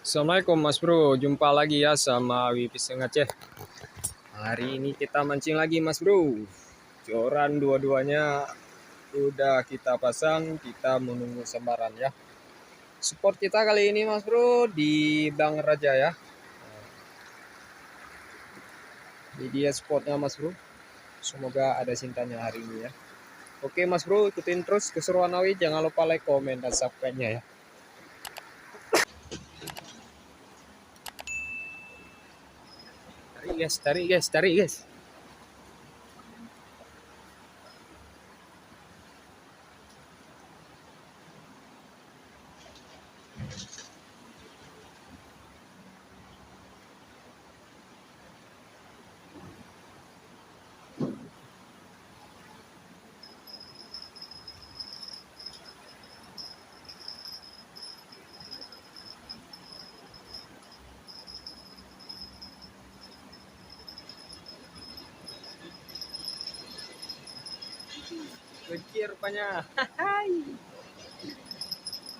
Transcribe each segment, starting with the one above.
Assalamualaikum Mas Bro, jumpa lagi ya sama Wipis Aceh. Hari ini kita mancing lagi Mas Bro. Joran dua-duanya udah kita pasang, kita menunggu semaran ya. Support kita kali ini Mas Bro di Bang Raja ya. Ini dia spotnya Mas Bro. Semoga ada cintanya hari ini ya. Oke Mas Bro, ikutin terus keseruan Awi. Jangan lupa like, komen, dan subscribe-nya ya. Tarik guys. Kecil rupanya. Hai.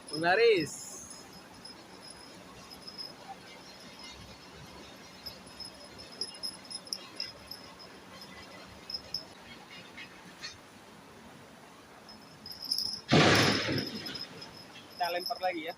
Penglaris. Kita lempar lagi ya.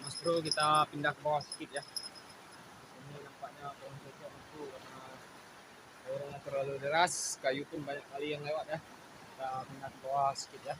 Mas Bro, kita pindah ke bawah sedikit ya. Ini nampaknya pohon cocok itu karena orangnya terlalu deras, kayu pun banyak kali yang lewat ya. Kita pindah ke bawah sedikit ya.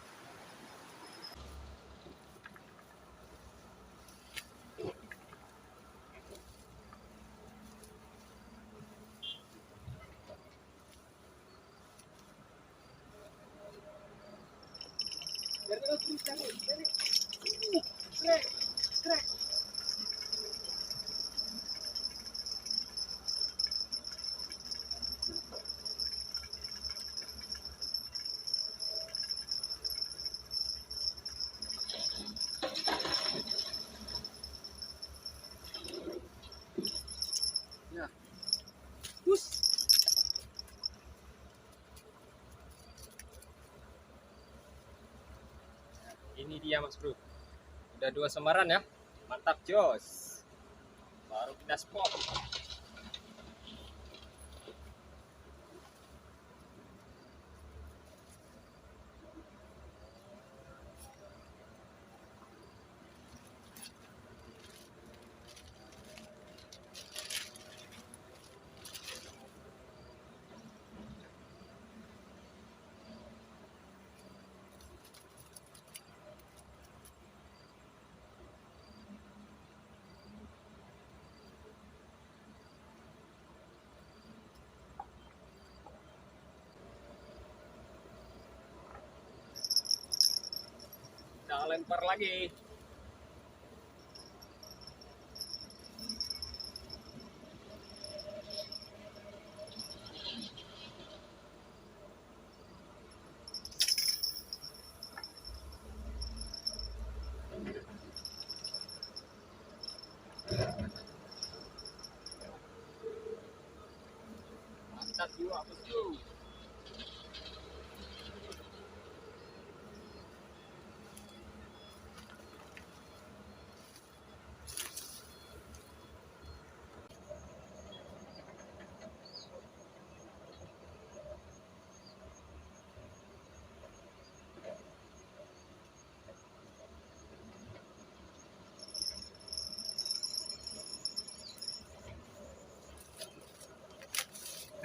Ya. Ini dia Mas Bro. Udah 2 semaran ya. Mantap jos. Baru kita spot. Kita lempar lagi. Mantap juga Mas Bro.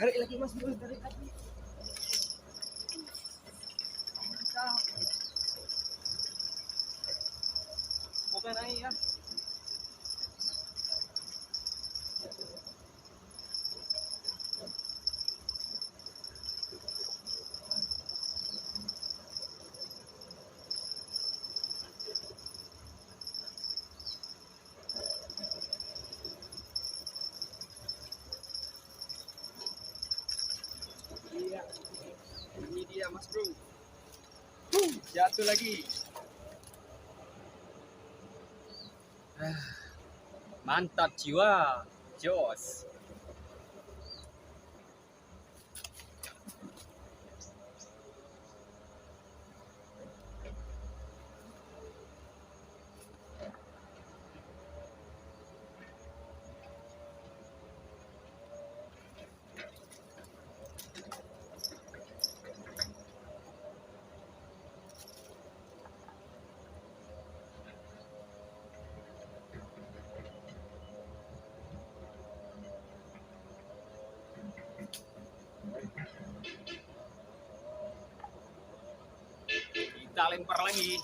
Tarik lagi Mas Bro, tarik lagi. Mantap. Moga naik ya. Iya, ini dia Mas Bro. Jatuh lagi. Mantap jiwa, jos. Kita lempar lagi.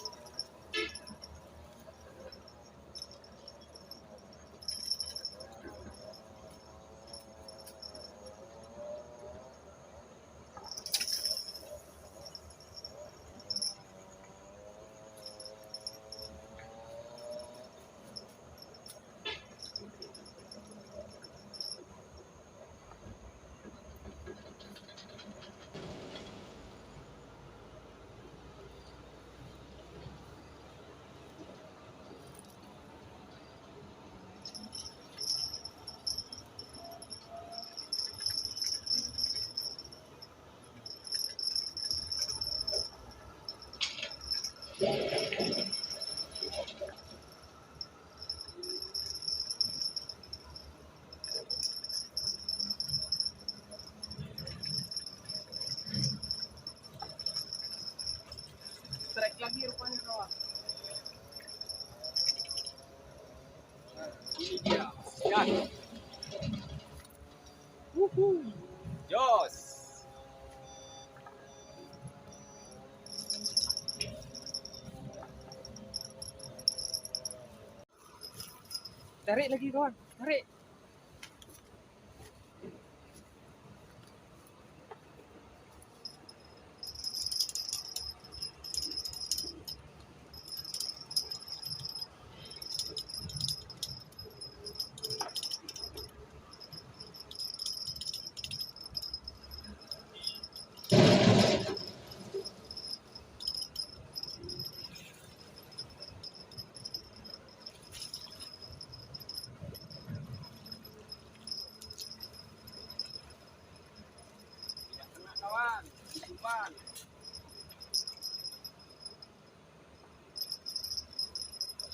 Strike lagi rupanya kawan. Ini dia. Ya. Jos. Tarik lagi kawan, tarik. Tidak kena kawan, umpan.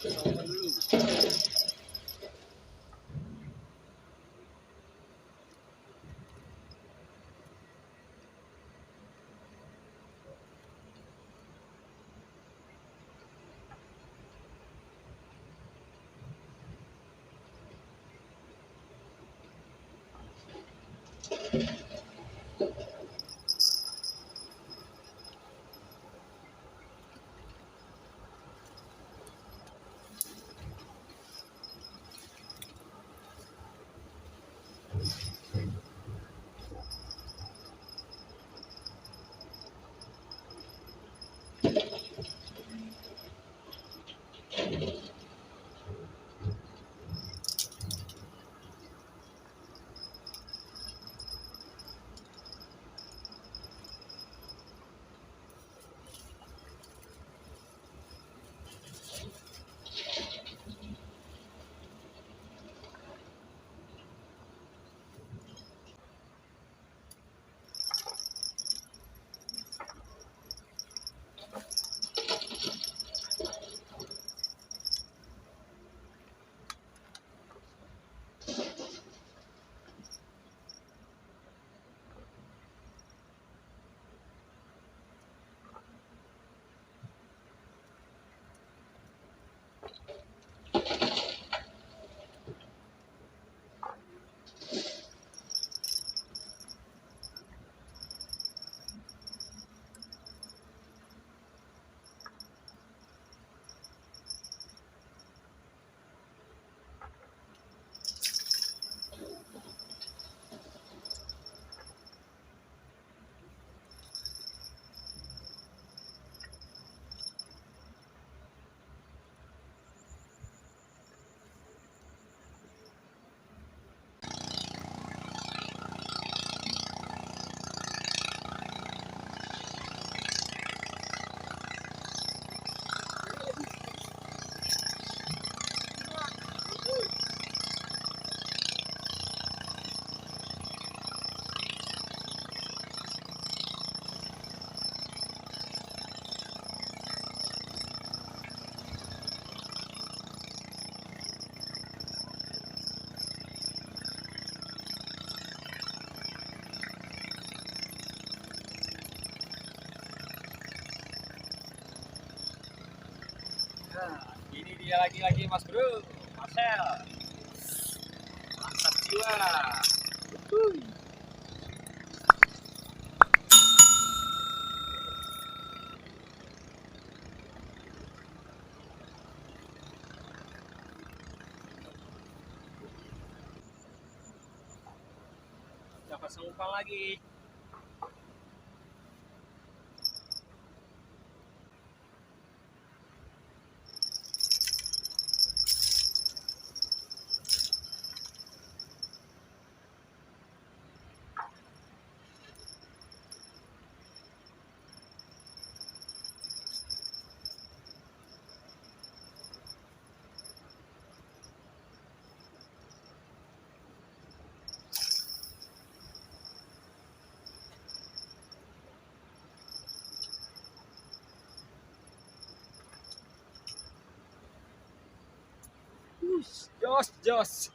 Coba dulu. Nah, ini dia lagi-lagi Mas Bro, Marcel. Mantap jiwa. Wuh. Kita pasang umpan lagi. Jos.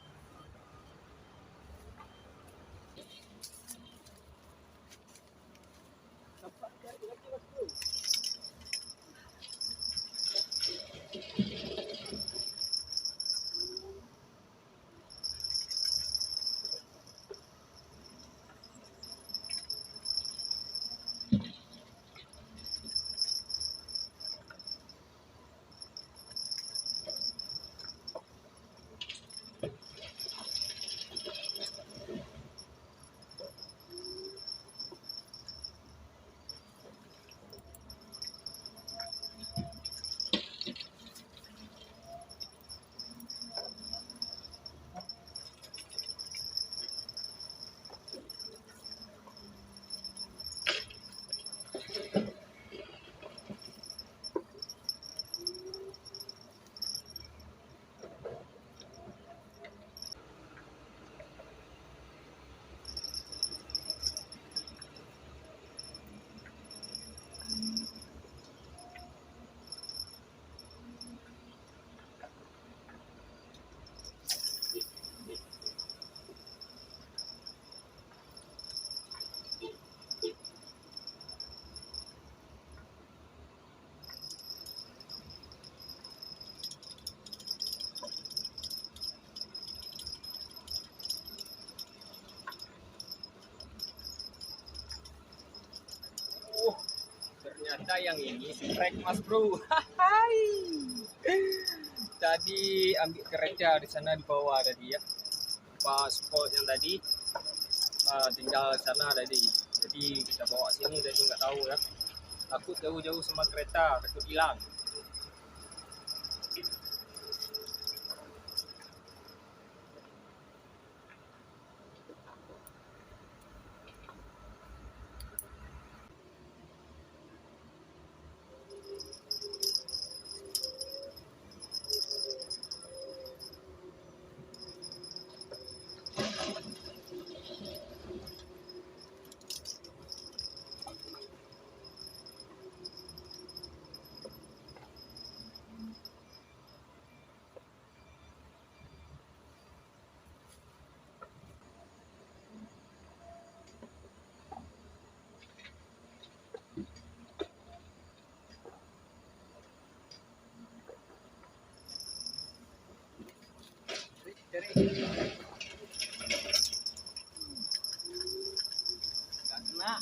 Ternyata yang ini strike Mas Bro. Hai. Tadi ambil kerja di sana di bawah tadi ya. Pas spot yang tadi tinggal sana tadi. Jadi kita bawa sini tadi nggak tahu ya. Takut jauh-jauh sama kereta, takut hilang. Nggak kena.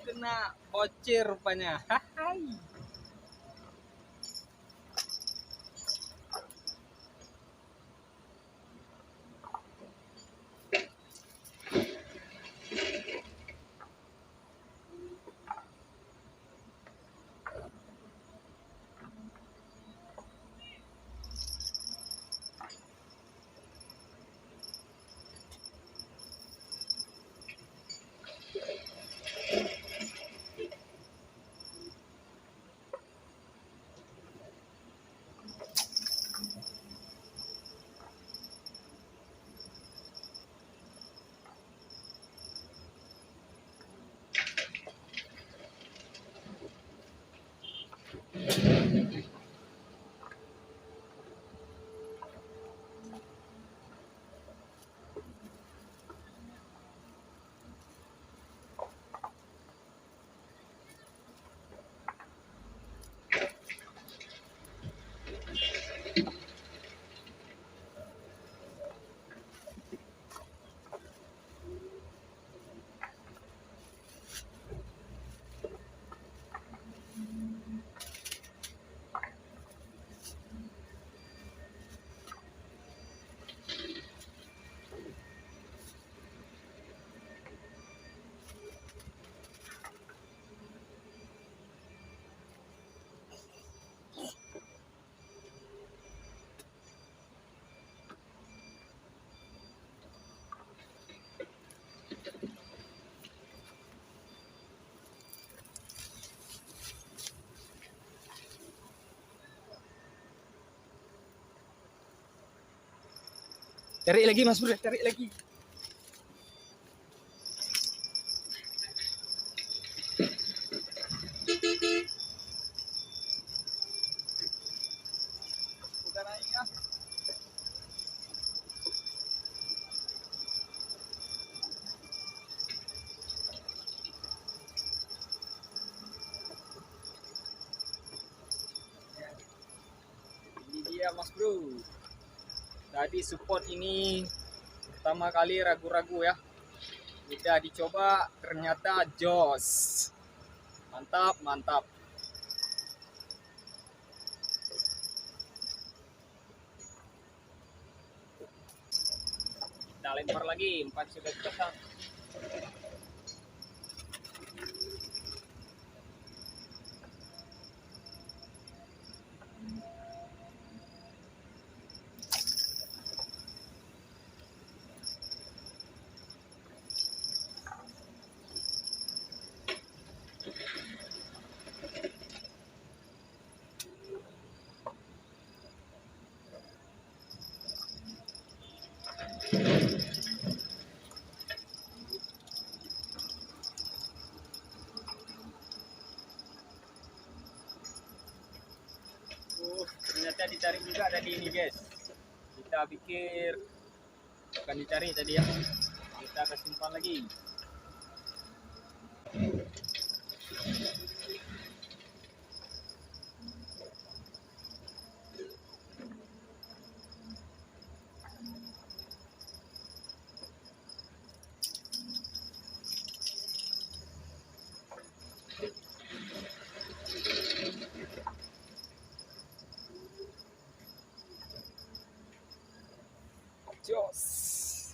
Kena bocor rupanya. Hai. Tarik lagi Mas Bro, tarik lagi. Udah naik ya. Ini dia Mas Bro. Tadi support ini pertama kali ragu-ragu ya. Udah dicoba ternyata jos. Mantap, mantap. Kita lempar lagi, 4 sudah pasang. Ternyata ditarik juga tadi ini guys. Kita pikir bukan ditarik tadi ya. Kita akan simpan lagi. Jos.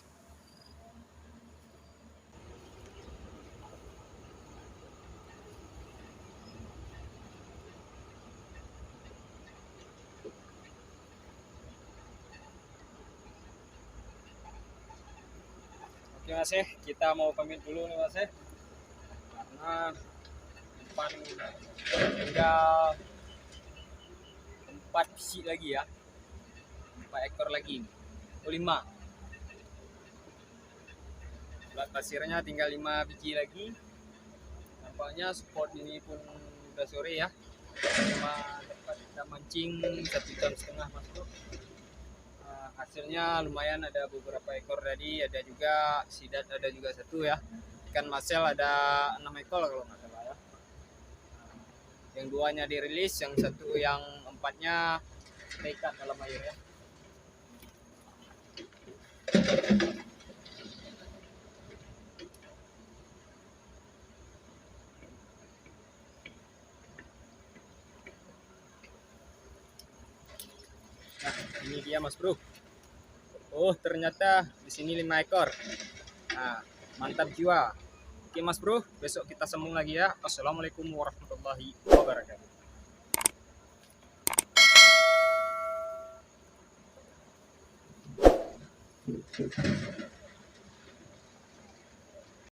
Oke Mas kita mau pamit dulu nih Mas karena depan tinggal 4 biji lagi ya, 4 ekor lagi, 5. Ulat pasirnya tinggal 5 biji lagi. Nampaknya spot ini pun udah sore ya, cuma dapat kita mancing 1,5 jam Mas Bro. Hasilnya lumayan, ada beberapa ekor tadi, ada juga sidat, ada juga 1 ya. Ikan masel ada 6 ekor kalau nggak salah ya. Yang 2-nya dirilis, yang 1 yang 4-nya terikat dalam air ya. Nah, ini dia Mas Bro. Oh, ternyata di sini 5 ekor. Nah, mantap jiwa. Oke Mas Bro, besok kita sambung lagi ya. Assalamualaikum warahmatullahi wabarakatuh.